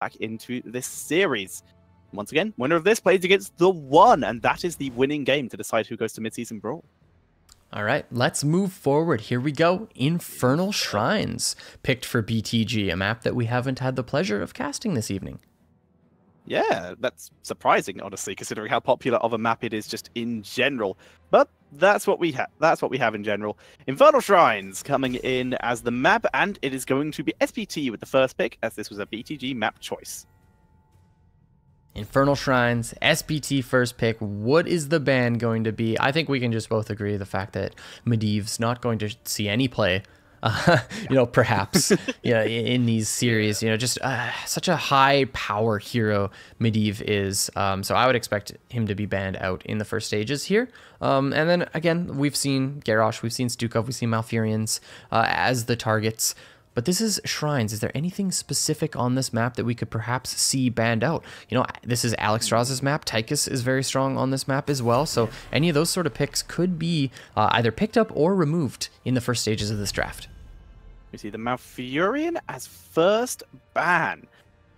back into this series. Once again, winner of this plays against the one, and that is the winning game to decide who goes to mid-season brawl. All right, let's move forward. Here we go. Infernal Shrines, picked for BTG, a map that we haven't had the pleasure of casting this evening. Yeah, that's surprising, honestly, considering how popular of a map it is just in general. But that's what we have. That's what we have in general. Infernal Shrines coming in as the map, and it is going to be SPT with the first pick, as this was a BTG map choice. Infernal Shrines, SPT first pick. What is the ban going to be? I think we can just both agree the fact that Medivh's not going to see any play, perhaps, in these series. Just such a high power hero Medivh is. So I would expect him to be banned out in the first stages here. And then again, we've seen Garrosh, we've seen Stukov, we've seen Malfurions as the targets. But this is Shrines. Is there anything specific on this map that we could perhaps see banned out? This is Alexstrasza's map. Tychus is very strong on this map as well. So any of those sort of picks could be either picked up or removed in the first stages of this draft. We see the Malfurion as first ban.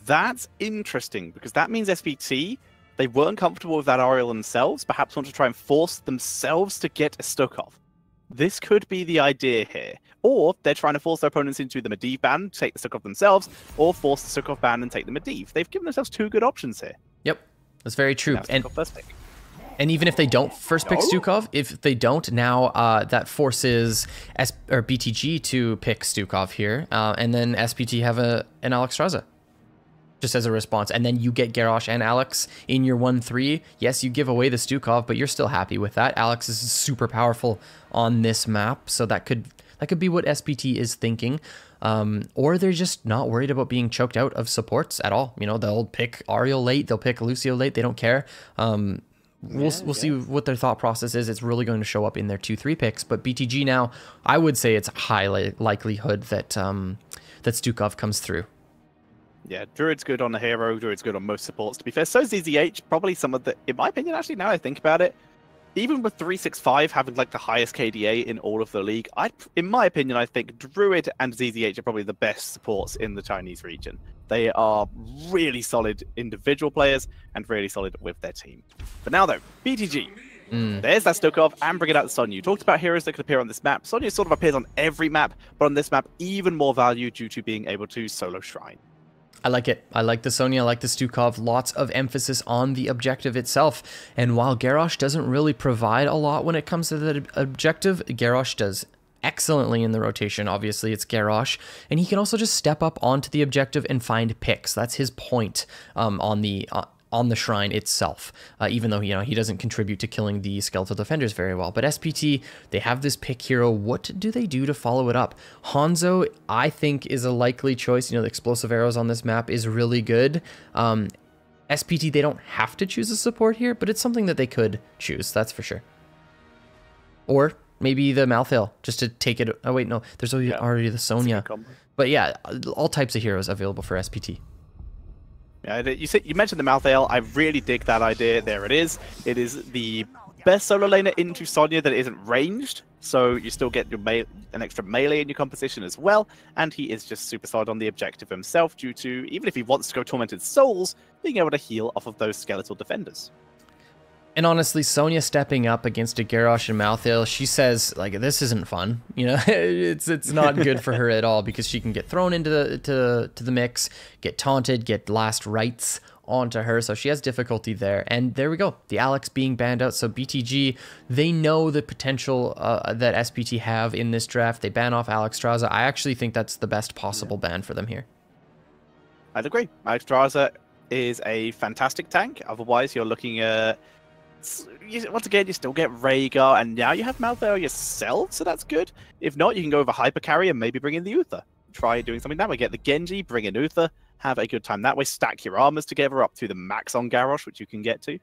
That's interesting, because that means SPT, they weren't comfortable with that Ariel themselves, perhaps want to try and force themselves to get a Stukov. This could be the idea here. Or they're trying to force their opponents into the Medivh ban, take the Stukov themselves, or force the Stukov ban and take the Medivh. They've given themselves two good options here. Yep, that's very true. And first pick. And even if they don't first pick Stukov, if they don't, now that forces BTG to pick Stukov here, and then SPT have an Alexstrasza just as a response, and then you get Garrosh and Alex in your 1-3. Yes, you give away the Stukov, but you're still happy with that. Alex is super powerful on this map, so that could be what SPT is thinking. Or they're just not worried about being choked out of supports at all. They'll pick Ariel late, they'll pick Lucio late, they don't care. We'll see what their thought process is. It's really going to show up in their 2-3 picks. But BTG now, I would say it's a high likelihood that that Stukov comes through. Yeah, Druid's good on the hero, Druid's good on most supports. To be fair, so is ZZH, probably some of the, in my opinion, actually, now I think about it, even with 365 having like the highest KDA in all of the league, in my opinion, I think Druid and ZZH are probably the best supports in the Chinese region. They are really solid individual players and really solid with their team. But now though, BTG. There's that Stukov, and bring it out to Sonya. You talked about heroes that could appear on this map. Sonya sort of appears on every map, but on this map, even more value due to being able to solo Shrine. I like it. I like the Sonya, I like the Stukov. Lots of emphasis on the objective itself. And while Garrosh doesn't really provide a lot when it comes to the objective, Garrosh does excellently in the rotation. Obviously, it's Garrosh. And he can also just step up onto the objective and find picks. That's his point on the shrine itself, even though he doesn't contribute to killing the skeletal defenders very well. But SPT, they have this pick hero. What do they do to follow it up? Hanzo, I think, is a likely choice. The explosive arrows on this map is really good. SPT, they don't have to choose a support here, but it's something that they could choose, that's for sure. Or maybe the Malthael, just to take it. Oh wait, no, there's already the Sonya. But yeah, all types of heroes available for SPT. Yeah, you mentioned the Malthael. I really dig that idea. There it is. It is the best solo laner into Sonya that isn't ranged, so you still get your an extra melee in your composition as well, and he is just super solid on the objective himself due to, even if he wants to go Tormented Souls, being able to heal off of those skeletal defenders. And honestly, Sonya stepping up against a Garrosh and Malthael, she says, like, this isn't fun. It's not good for her at all, because she can get thrown into the mix, get taunted, get last rites onto her, so she has difficulty there. And there we go, the Alex being banned out. So BTG, they know the potential that SPT have in this draft. They ban off Alexstrasza. I actually think that's the best possible ban for them here. I'd agree. Alexstrasza is a fantastic tank. Otherwise, you're looking at... once again, you still get Rhaegar, and now you have Malthael yourself, so that's good. If not, you can go with a Hyper Carry and maybe bring in the Uther. Try doing something that way. Get the Genji, bring in Uther, have a good time that way. Stack your armors together up to the max on Garrosh, which you can get to.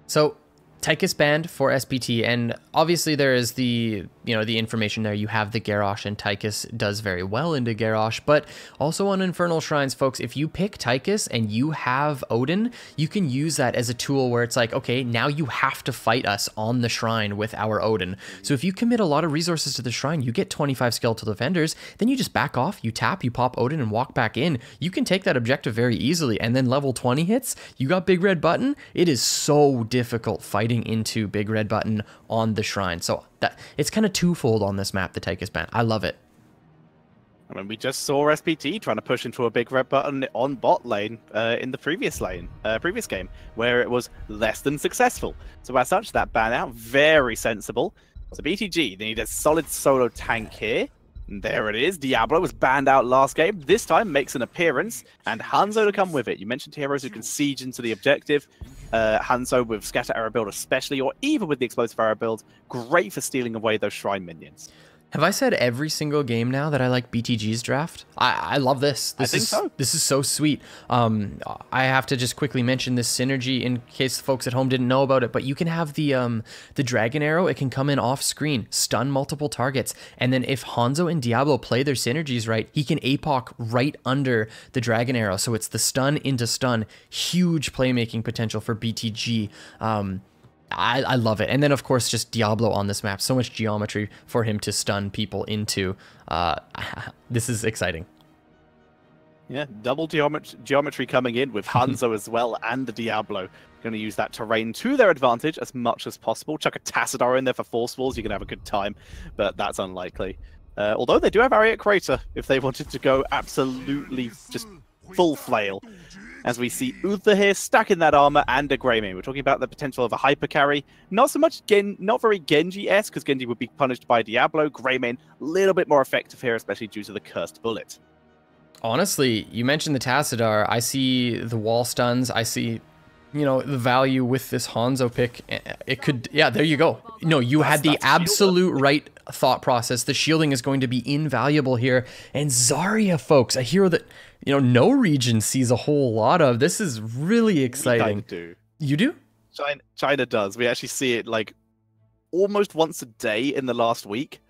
So, Tychus banned for SPT, and obviously there is the you know, the information there. You have the Garrosh, and Tychus does very well into Garrosh, but also on Infernal Shrines, folks, if you pick Tychus and you have Odin, you can use that as a tool where it's like, okay, now you have to fight us on the shrine with our Odin. So if you commit a lot of resources to the shrine, you get 25 skeletal defenders, then you just back off, you tap, you pop Odin and walk back in. You can take that objective very easily, and then level 20 hits, you got Big Red Button. It is so difficult fighting into Big Red Button on the shrine. So that it's kind of twofold on this map, the Tychus ban. I love it. I mean, we just saw SPT trying to push into a Big Red Button on bot lane in the previous game, where it was less than successful. So as such, that ban out, very sensible. So BTG, they need a solid solo tank here. And there it is. Diablo was banned out last game. This time makes an appearance, and Hanzo to come with it. You mentioned heroes who can siege into the objective. Hanzo with Scatter Arrow build especially, or even with the Explosive Arrow build, great for stealing away those Shrine minions. Have I said every single game now that I like BTG's draft? I love this. I think so. This is so sweet. I have to just quickly mention this synergy in case folks at home didn't know about it, but you can have the Dragon Arrow. It can come in off screen, stun multiple targets, and then if Hanzo and Diablo play their synergies right, he can APOC right under the Dragon Arrow. So it's the stun into stun. Huge playmaking potential for BTG. I love it. And then, of course, just Diablo on this map. So much geometry for him to stun people into. This is exciting. Yeah, double geometry coming in with Hanzo as well and the Diablo. Going to use that terrain to their advantage as much as possible. Chuck a Tassadar in there for Force Walls. You can have a good time, but that's unlikely. Although they do have Ariat Crater if they wanted to go absolutely just full flail. As we see Uther here stacking that armor and a Greymane. We're talking about the potential of a hyper carry. Not so much, not very Genji-esque, because Genji would be punished by Diablo. Greymane, a little bit more effective here, especially due to the Cursed Bullet. Honestly, you mentioned the Tassadar. I see the wall stuns. I see, you know, the value with this Hanzo pick. It could, yeah, there you go. No, you had the absolute right thought process. The shielding is going to be invaluable here. And Zarya, folks, a hero that, you know, no region sees a whole lot of. This is really exciting. We kind of do. You do? China does. We actually see it like almost once a day in the last week.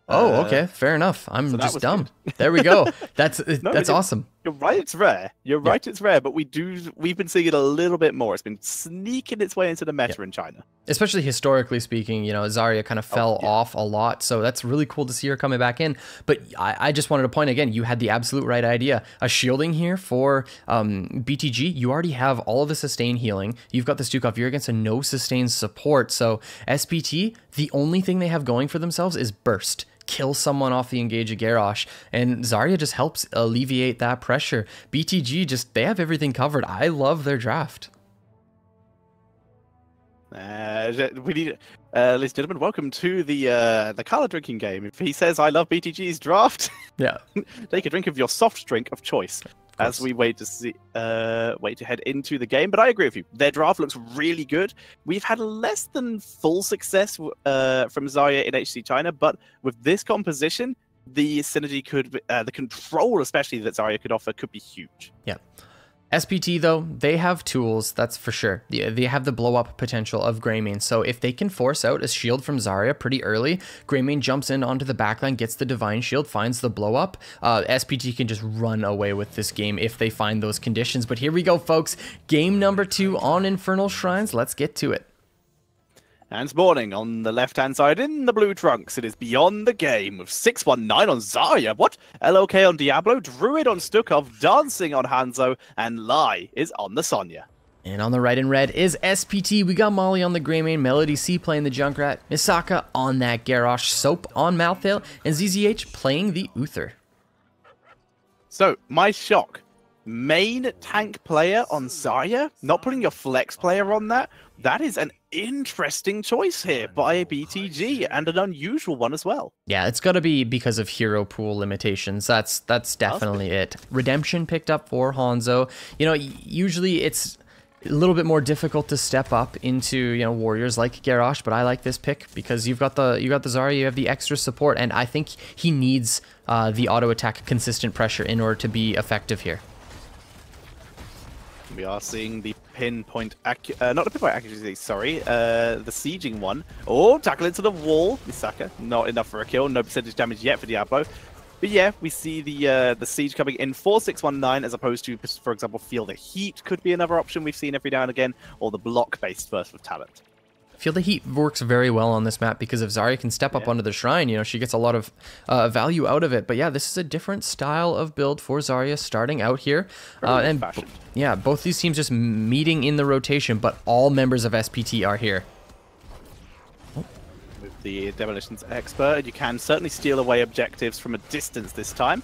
Oh, okay, fair enough. I'm so just dumb. There we go. That's awesome. You're right, it's rare. You're right, it's rare, but we've been seeing it a little bit more. It's been sneaking its way into the meta in China. Especially historically speaking, you know, Zarya kind of fell off a lot, so that's really cool to see her coming back in. But I just wanted to point again, you had the absolute right idea. A shielding here for BTG, you already have all of the sustain healing. You've got the Stukov, you're against a no sustain support. So SPT, the only thing they have going for themselves is burst. Kill someone off the engage of Garrosh, and Zarya just helps alleviate that pressure. BTG they have everything covered. I love their draft. We need, ladies and gentlemen, welcome to the color drinking game. If he says I love BTG's draft, yeah, take a drink of your soft drink of choice. As we wait to head into the game. But I agree with you. Their draft looks really good. We've had less than full success from Zarya in HGC China, but with this composition, the synergy could, the control especially that Zarya could offer could be huge. Yeah. SPT, though, they have tools, that's for sure. They have the blow-up potential of Greymane, so if they can force out a shield from Zarya pretty early, Greymane jumps in onto the backline, gets the Divine Shield, finds the blow-up, SPT can just run away with this game if they find those conditions. But here we go, folks. Game number 2 on Infernal Shrines. Let's get to it. And spawning on the left-hand side in the blue trunks, it is Beyond the Game with 619 on Zarya. What? LOK on Diablo, Druid on Stukov, Dancing on Hanzo, and Lai is on the Sonya. And on the right in red is SPT. We got Molly on the Greymane, Melody C playing the Junkrat, Misaka on that Garrosh, Soap on Malthael, and ZZH playing the Uther. So, my shock. Main tank player on Zarya? Not putting your flex player on that? That is an interesting choice here by BTG, and an unusual one as well. Yeah, it's got to be because of hero pool limitations. That's definitely it. Redemption picked up for Hanzo. You know, usually it's a little bit more difficult to step up into, you know, warriors like Garrosh, but I like this pick because you've got the Zarya, you have the extra support, and I think he needs the auto attack consistent pressure in order to be effective here. We are seeing the pinpoint not the pinpoint accuracy, sorry, the sieging one. Oh, tackle into the wall. Misaka, not enough for a kill. No percentage damage yet for Diablo. But yeah, we see the siege coming in for 619 as opposed to, for example, Feel the Heat could be another option we've seen every now and again, or the block-based Burst of Talent. Feel the Heat works very well on this map because if Zarya can step up onto the shrine, you know, she gets a lot of value out of it. But yeah, this is a different style of build for Zarya starting out here. And yeah, both these teams just meeting in the rotation, but all members of SPT are here. With the Demolitions Expert, you can certainly steal away objectives from a distance this time,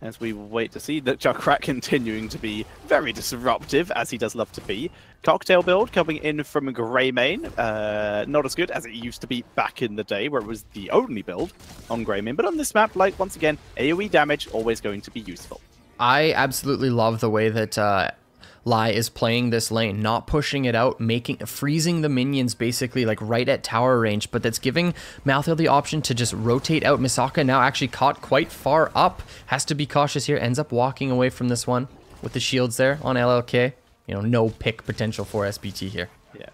as we wait to see that Junkrat continuing to be very disruptive, as he does love to be. Cocktail build coming in from Greymane, not as good as it used to be back in the day, where it was the only build on Greymane, but on this map, like, once again, AoE damage always going to be useful. I absolutely love the way that Lai is playing this lane, not pushing it out, freezing the minions basically like right at tower range, but that's giving Malthael the option to just rotate out. Misaka now actually caught quite far up, has to be cautious here, ends up walking away from this one with the shields there on LLK. You know, no pick potential for SPT here. Yeah.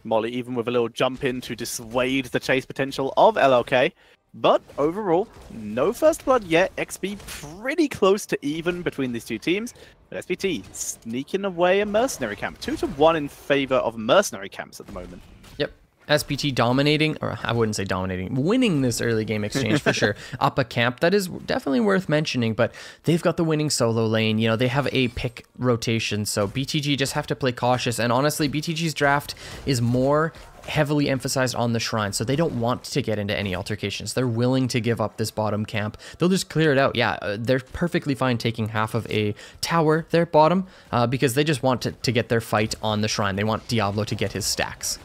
Molly even with a little jump in to dissuade the chase potential of LLK. But overall, no first blood yet. XP pretty close to even between these two teams. But SPT sneaking away a mercenary camp. 2-1 in favor of mercenary camps at the moment. Yep. SPT dominating, or I wouldn't say dominating, winning this early game exchange for sure. Up a camp, that is definitely worth mentioning, but they've got the winning solo lane. You know, they have a pick rotation, so BTG just have to play cautious. And honestly, BTG's draft is more heavily emphasized on the shrine, so they don't want to get into any altercations. They're willing to give up this bottom camp. They'll just clear it out. Yeah, they're perfectly fine taking half of a tower, their bottom, because they just want to get their fight on the shrine. They want Diablo to get his stacks.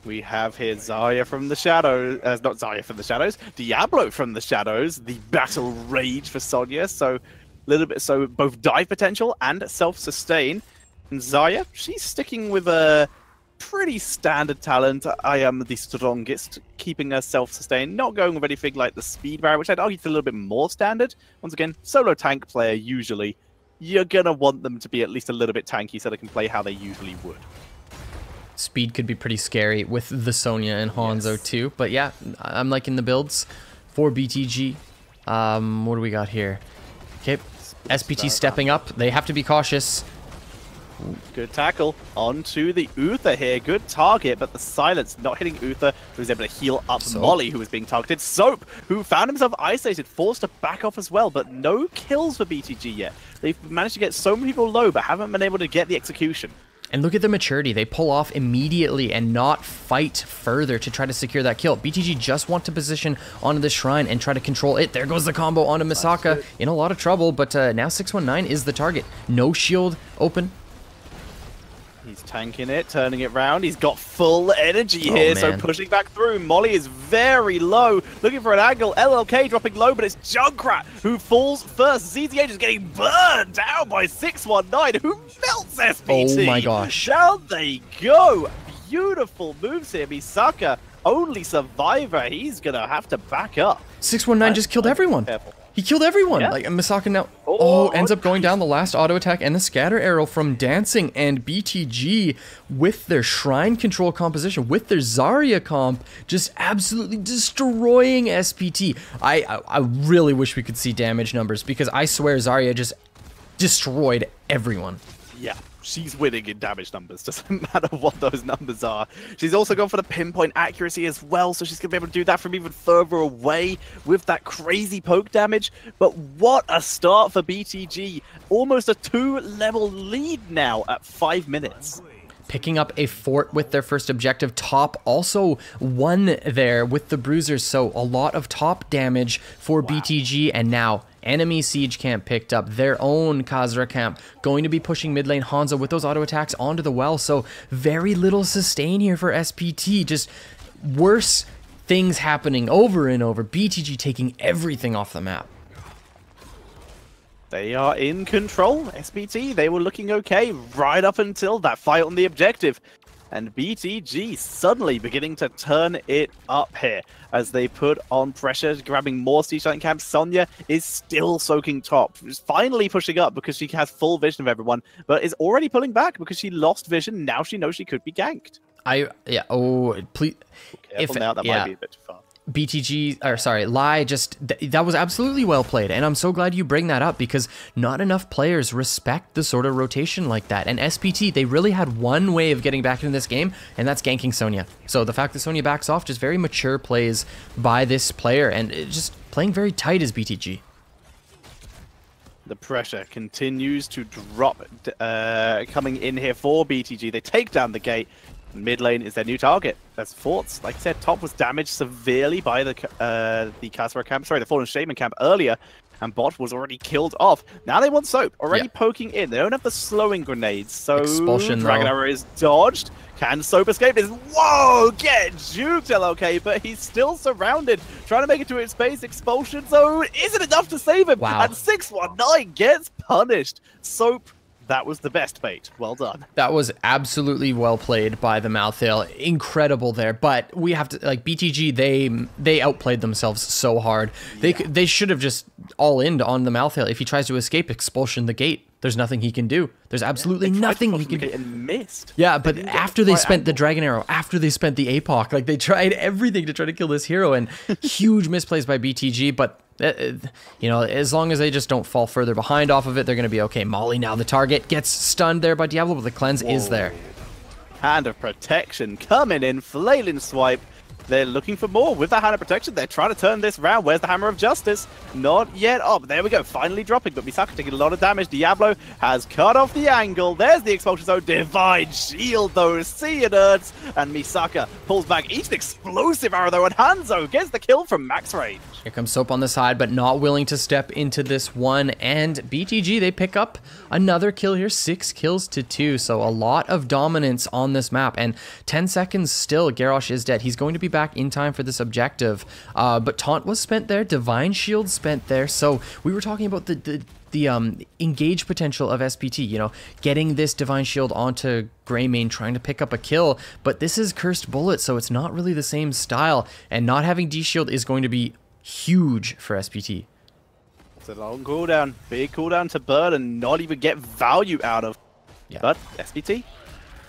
We have here Zarya from the shadows, not Zarya from the shadows, Diablo from the shadows, the battle rage for Sonya, so both dive potential and self-sustain. And Zarya, she's sticking with a pretty standard talent. I am the strongest, keeping her self-sustained, not going with anything like the speed barrier, which I'd argue is a little bit more standard. Once again, solo tank player, usually, you're gonna want them to be at least a little bit tanky so they can play how they usually would. Speed could be pretty scary with the Sonya and Hanzo too, but yeah, I'm liking the builds for BTG. What do we got here? Okay, SPT stepping up. They have to be cautious. Good tackle onto the Uther here. Good target, but the silence not hitting Uther, who was able to heal up Molly, who was being targeted. Soap, who found himself isolated, forced to back off as well, but no kills for BTG yet. They've managed to get so many people low, but haven't been able to get the execution. And look at the maturity. They pull off immediately and not fight further to try to secure that kill. BTG just want to position onto the shrine and try to control it. There goes the combo onto Misaka. In a lot of trouble, but now 619 is the target. No shield open. He's tanking it, turning it round. He's got full energy here, so pushing back through. Molly is very low, looking for an angle. LLK dropping low, but it's Junkrat who falls first. ZZH is getting burned down by 619, who melts SPT. Oh my gosh. Down they go. Beautiful moves here. Misaka, only survivor. He's going to have to back up. 619 just killed everyone. Careful. He killed everyone. Yeah. Like Misaka now ends up going down the last auto attack and the scatter arrow from Dancing, and BTG with their shrine control composition, with their Zarya comp, just absolutely destroying SPT. I really wish we could see damage numbers, because I swear Zarya just destroyed everyone. Yeah. She's winning in damage numbers, doesn't matter what those numbers are. She's also gone for the pinpoint accuracy as well, so she's going to be able to do that from even further away with that crazy poke damage. But what a start for BTG. Almost a 2-level lead now at 5 minutes. Picking up a fort with their first objective. Top also won there with the bruisers, so a lot of top damage for BTG, and now enemy siege camp picked up, their own Khazra camp going to be pushing mid lane. Hanzo with those auto attacks onto the well, so very little sustain here for SPT. Just worse things happening over and over. BTG taking everything off the map. They are in control, SPT. They were looking okay right up until that fight on the objective. And BTG suddenly beginning to turn it up here as they put on pressure, grabbing more siege titan camps. Sonya is still soaking top. She's finally pushing up because she has full vision of everyone, but is already pulling back because she lost vision. Now she knows she could be ganked. Oh, please. Careful now, that might be a bit too far. BTG, or sorry, Lai, that was absolutely well played, and I'm so glad you bring that up because not enough players respect the sort of rotation like that. And SPT, they really had one way of getting back into this game, and that's ganking Sonya. So the fact that Sonya backs off, just very mature plays by this player, and just playing very tight as BTG. The pressure continues to drop, coming in here for BTG. They take down the gate. Mid lane is their new target. That's Forts. Like I said, top was damaged severely by the Khazra camp. Sorry, the Fallen Shaman camp earlier, and bot was already killed off. Now they want Soap already poking in. They don't have the slowing grenades, so Expulsion, Dragon Arrow is dodged. Can Soap escape this? Whoa, get juked, LOK, but he's still surrounded. Trying to make it to his space. Expulsion zone isn't enough to save him. Wow. And 619 gets punished. Soap, that was the best bait. Well done. That was absolutely well played by the Malthael. Incredible there. But we have to, like, BTG, they outplayed themselves so hard. They should have just all in on the Malthael. If he tries to escape, expulsion the gate. There's nothing he can do. There's absolutely nothing he can do. And missed. Yeah, but after they spent the Dragon Arrow, after they spent the APOC, like, they tried everything to try to kill this hero, and huge misplays by BTG, but you know, as long as they just don't fall further behind off of it, they're going to be okay. Molly now the target, gets stunned there by Diablo, but the cleanse is there. Hand of Protection coming in, flailing swipe. They're looking for more with the Hand of Protection. They're trying to turn this round. Where's the Hammer of Justice? Not yet. Oh, but there we go. Finally dropping, but Misaka taking a lot of damage. Diablo has cut off the angle. There's the expulsion zone. Divine Shield, though. See it hurts. And Misaka pulls back. Each explosive arrow, though. And Hanzo gets the kill from max range. Here comes Soap on the side, but not willing to step into this one. And BTG, they pick up another kill here. 6 kills to 2. So a lot of dominance on this map. And 10 seconds still, Garrosh is dead. He's going to be back in time for this objective. But Taunt was spent there. Divine Shield spent there. So we were talking about the engage potential of SPT, you know, getting this Divine Shield onto Greymane, trying to pick up a kill. But this is Cursed Bullet, so it's not really the same style. And not having D-Shield is going to be huge for SPT. It's a long cooldown. Big cooldown to burn and not even get value out of. Yeah. But SPT,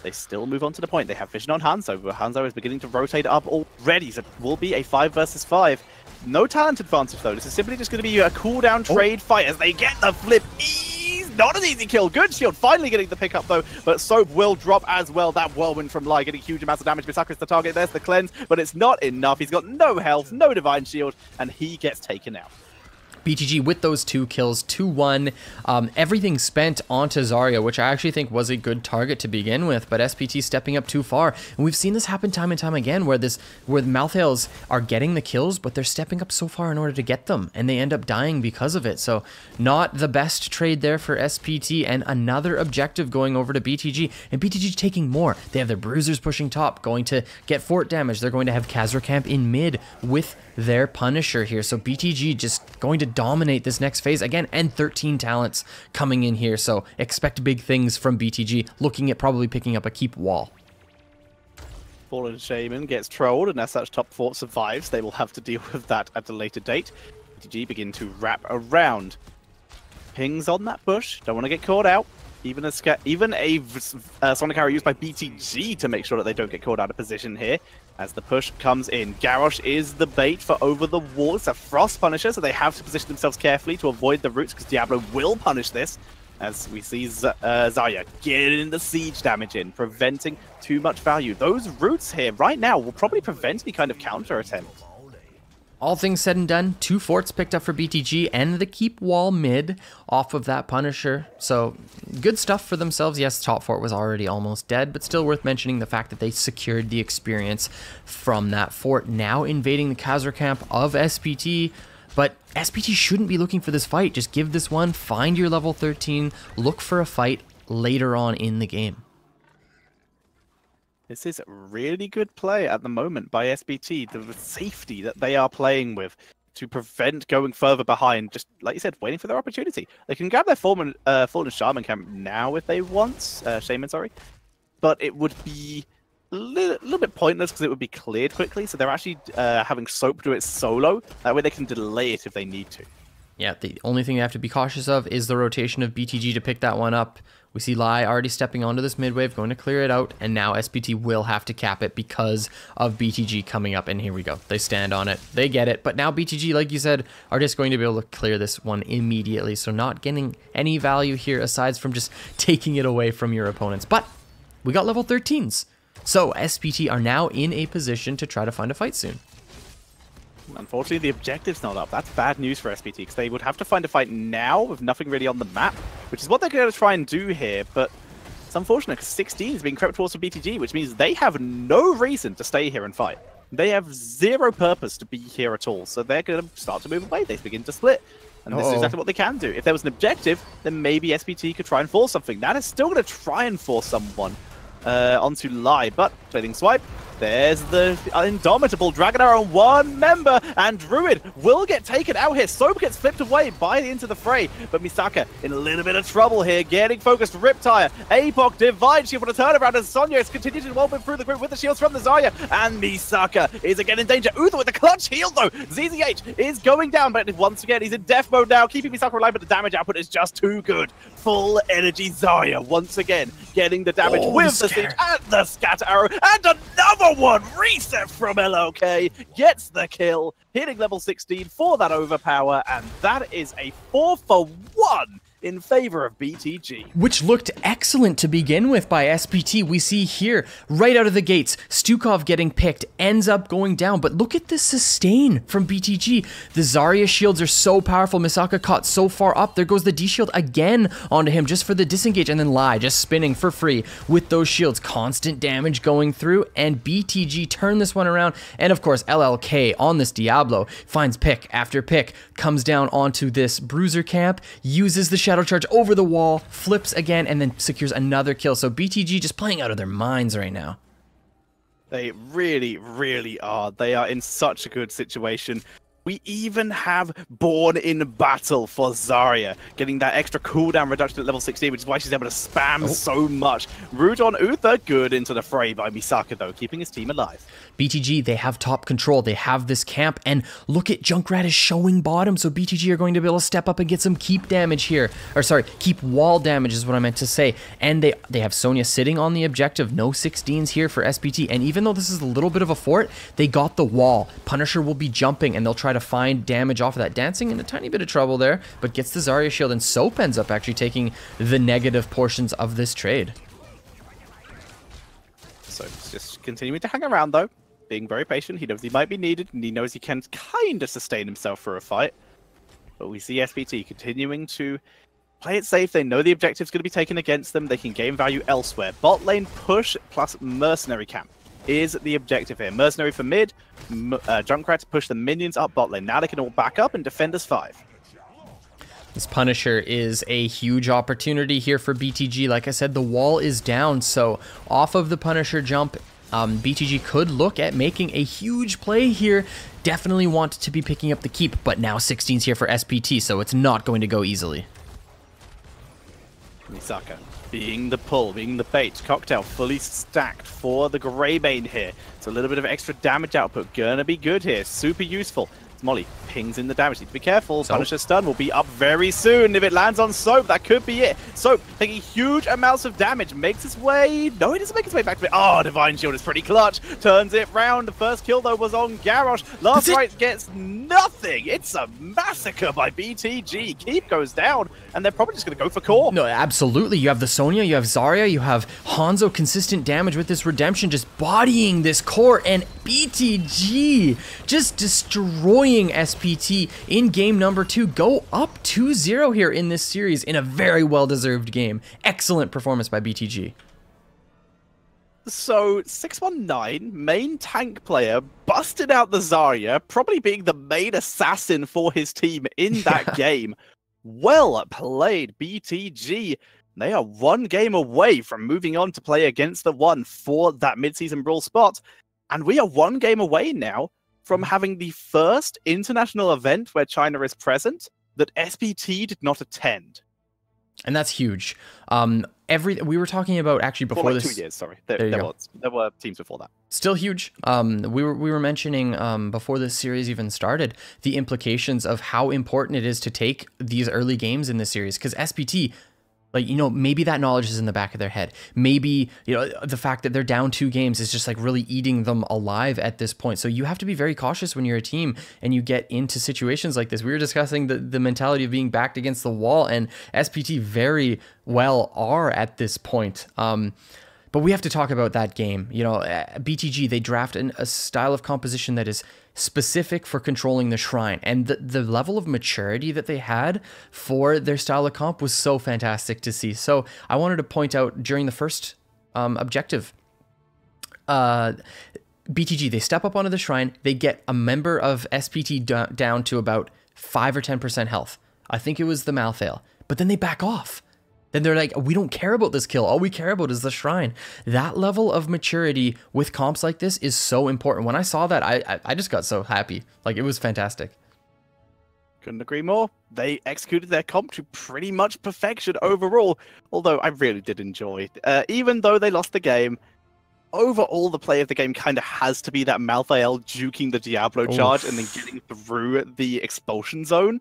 they still move on to the point. They have vision on Hanzo. Hanzo is beginning to rotate up already. So it will be a 5 versus 5. No talent advantage, though. This is simply just going to be a cooldown trade fight as they get the flip. Not an easy kill. Good shield. Finally getting the pickup, though. But Soap will drop as well. That whirlwind from Lai getting huge amounts of damage. Misaka's the target. There's the cleanse, but it's not enough. He's got no health, no divine shield, and he gets taken out. BTG with those 2 kills, 2-1, everything spent onto Zarya, which I actually think was a good target to begin with, but SPT stepping up too far. And we've seen this happen time and time again, where Malthaels are getting the kills, but they're stepping up so far in order to get them, and they end up dying because of it. So not the best trade there for SPT, and another objective going over to BTG, and BTG taking more. They have their bruisers pushing top, going to get fort damage. They're going to have Khazra camp in mid with their Punisher here. So BTG just going to dominate this next phase again, and 13 talents coming in here. So expect big things from BTG, looking at probably picking up a keep wall. Fallen Shaman gets trolled, and as such, top fort survives. They will have to deal with that at a later date. BTG begin to wrap around. Pings on that bush. Don't want to get caught out. Even a Sonic Arrow used by BTG to make sure that they don't get caught out of position here. As the push comes in, Garrosh is the bait for over the wall. It's a Frost Punisher, so they have to position themselves carefully to avoid the roots, because Diablo will punish this. As we see Zarya getting the siege damage in, preventing too much value. Those roots here right now will probably prevent any kind of counter attempt. All things said and done, 2 forts picked up for BTG and the keep wall mid off of that Punisher. So good stuff for themselves. Yes, top fort was already almost dead, but still worth mentioning the fact that they secured the experience from that fort. Now invading the Khazra camp of SPT. But SPT shouldn't be looking for this fight. Just give this one, find your level 13, look for a fight later on in the game. This is a really good play at the moment by SPT. The safety that they are playing with to prevent going further behind. Just like you said, waiting for their opportunity. They can grab their Fallen Shaman camp now if they want. Shaman, sorry. But it would be little bit pointless because it would be cleared quickly. So they're actually having Soap do it solo. That way they can delay it if they need to. Yeah, the only thing they have to be cautious of is the rotation of BTG to pick that one up. We see Lai already stepping onto this mid wave, going to clear it out, and now SPT will have to cap it because of BTG coming up, and here we go. They stand on it. They get it, but now BTG, like you said, are just going to be able to clear this one immediately, so not getting any value here aside from just taking it away from your opponents. But we got level 13s, so SPT are now in a position to try to find a fight soon. Unfortunately, the objective's not up. That's bad news for SPT, because they would have to find a fight now with nothing really on the map, which is what they're going to try and do here, but it's unfortunate because 16 is being crept towards the BTG, which means they have no reason to stay here and fight. They have zero purpose to be here at all, so they're going to start to move away. They begin to split, and this is exactly what they can do. If there was an objective, then maybe SPT could try and force something. That is still going to try and force someone onto Lai, but trading swipe. There's the indomitable Dragon Arrow on one member, and Druid will get taken out here. Soap gets flipped away by into the fray, but Misaka in a little bit of trouble here, getting focused. Riptire, Apoc, Divine Shield for the turnaround, as Sonya is continuing to wobble through the group with the shields from the Zarya, and Misaka is again in danger. Uther with the clutch heal though. ZZH is going down, but once again he's in death mode now, keeping Misaka alive, but the damage output is just too good. Full energy Zarya once again getting the damage with the siege and the scatter arrow, and another one reset from LOK gets the kill, hitting level 16 for that overpower, and that is a 4-for-1 in favor of BTG. Which looked excellent to begin with by SPT. We see here, right out of the gates, Stukov getting picked, ends up going down, but look at the sustain from BTG. The Zarya shields are so powerful. Misaka caught so far up. There goes the D-shield again onto him just for the disengage, and then Lai just spinning for free with those shields. Constant damage going through, and BTG turn this one around, and of course, LLK on this Diablo finds pick after pick, comes down onto this bruiser camp, uses the Shadow Charge over the wall, flips again, and then secures another kill. So BTG just playing out of their minds right now. They really, really are. They are in such a good situation. We even have Born in Battle for Zarya, getting that extra cooldown reduction at level 16, which is why she's able to spam so much. Root on Uther, good into the fray by Misaka, though, keeping his team alive. BTG, they have top control. They have this camp, and look at Junkrat is showing bottom, so BTG are going to be able to step up and get some keep damage here. Or sorry, keep wall damage is what I meant to say. And they have Sonya sitting on the objective. No 16s here for SPT, and even though this is a little bit of a fort, they got the wall. Punisher will be jumping, and they'll try to find damage off of that. Dancing in a tiny bit of trouble there, but gets the Zarya shield, and Soap ends up actually taking the negative portions of this trade. So it's just continuing to hang around though, being very patient. He knows he might be needed, and he knows he can kind of sustain himself for a fight. But we see SPT continuing to play it safe. They know the objective's going to be taken against them. They can gain value elsewhere. Bot lane push plus mercenary camp is the objective here. Mercenary for mid, Junkrat to push the minions up bot lane. Now they can all back up and defend as 5. This Punisher is a huge opportunity here for BTG. Like I said, the wall is down, so off of the Punisher jump, BTG could look at making a huge play here. Definitely want to be picking up the keep, but now 16's here for SPT, so it's not going to go easily. Misaka being the pull, being the bait. Cocktail fully stacked for the Greybane here. It's a little bit of extra damage output. Gonna be good here. Super useful. Molly pings in the damage. Need to be careful. Punisher stun will be up very soon. If it lands on Soap, that could be it. Soap taking huge amounts of damage. Makes his way... No, he doesn't make his way back to it. Oh, Divine Shield is pretty clutch. Turns it round. The first kill, though, was on Garrosh. Last right gets nothing. It's a massacre by BTG. Keep goes down, and they're probably just going to go for core. No, absolutely. You have the Sonya, you have Zarya, you have Hanzo consistent damage with this Redemption, just bodying this core, and BTG just destroying SPT in game number 2. Go up 2-0 here in this series in a very well-deserved game. Excellent performance by BTG. So 619, main tank player, busted out the Zarya, probably being the main assassin for his team in that game. Well played, BTG. They are one game away from moving on to play against the One for that mid-season brawl spot. And we are one game away now from having the first international event where China is present that SPT did not attend. And that's huge. We were talking about actually before like this 2 years. Sorry, there were teams before that. Still huge. We were mentioning before this series even started the implications of how important it is to take these early games in this series, because SPT, like, maybe that knowledge is in the back of their head. Maybe, the fact that they're down 2 games is just like really eating them alive at this point. So you have to be very cautious when you're a team and you get into situations like this. We were discussing the mentality of being backed against the wall, and SPT very well are at this point. But we have to talk about that game. BTG, they draft a style of composition that is specific for controlling the shrine, and the level of maturity that they had for their style of comp was so fantastic to see. So I wanted to point out during the first objective, BTG, they step up onto the shrine, they get a member of SPT down to about 5 or 10% health. I think it was the Malthael, but then they back off. Then they're like, we don't care about this kill. All we care about is the shrine. That level of maturity with comps like this is so important. When I saw that, I just got so happy. Like, it was fantastic. Couldn't agree more. They executed their comp to pretty much perfection overall, although I really did enjoy it. Even though they lost the game, overall the play of the game kind of has to be that Malthael juking the Diablo charge and then getting through the expulsion zone.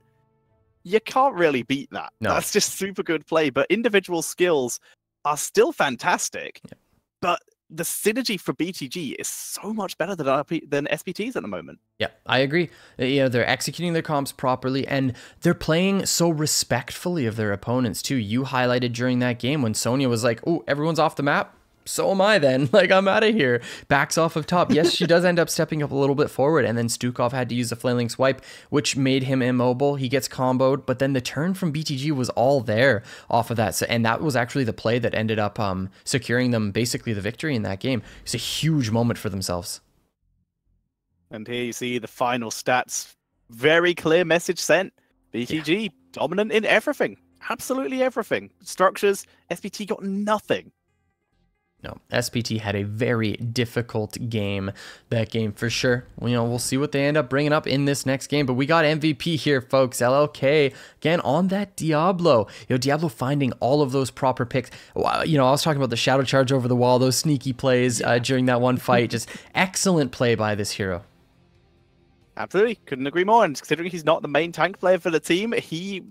You can't really beat that. No. That's just super good play, but individual skills are still fantastic. Yeah. But the synergy for BTG is so much better than SPTs at the moment. Yeah, I agree. They're executing their comps properly, and they're playing so respectfully of their opponents too. You highlighted during that game when Sonya was like, "Oh, everyone's off the map. So am I then. Like, I'm out of here." Backs off of top. Yes, she does end up stepping up a little bit forward, and then Stukov had to use a flailing swipe, which made him immobile. He gets comboed, but then the turn from BTG was all there off of that. So, and that was actually the play that ended up securing them basically the victory in that game. It's a huge moment for themselves. And here you see the final stats. Very clear message sent. BTG dominant in everything. Absolutely everything. Structures, SPT got nothing. No, SPT had a very difficult game, that game for sure. We'll see what they end up bringing up in this next game, but we got MVP here, folks. LLK, again, on that Diablo. Diablo finding all of those proper picks. I was talking about the shadow charge over the wall, those sneaky plays during that one fight. Just excellent play by this hero. Absolutely, couldn't agree more. And considering he's not the main tank player for the team,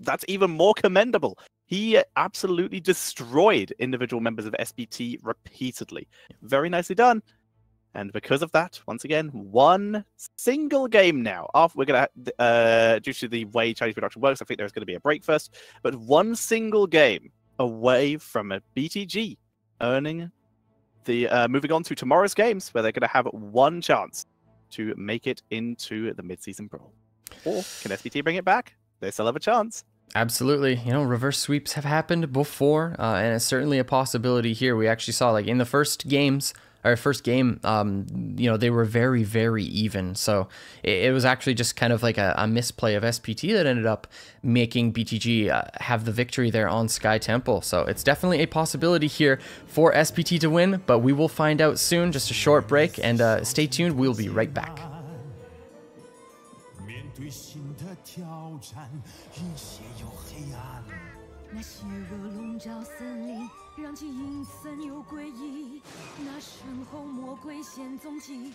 that's even more commendable. He absolutely destroyed individual members of SPT repeatedly. Very nicely done. And because of that, once again, one single game now. We're going to, due to the way Chinese production works, I think there's going to be a break first, but one single game away from a BTG earning the, moving on to tomorrow's games, where they're going to have one chance to make it into the mid-season brawl. Or can SPT bring it back? They still have a chance. Absolutely. Reverse sweeps have happened before, and it's certainly a possibility here. We actually saw, like, in the first game, they were very, very even. So it was actually just kind of like a misplay of SPT that ended up making BTG have the victory there on Sky Temple. So it's definitely a possibility here for SPT to win, but we will find out soon. Just a short break, and stay tuned. We'll be right back. 对新的挑战，一切有黑暗。那邪恶笼罩森林，让其阴森又诡异。那身后魔鬼现踪迹。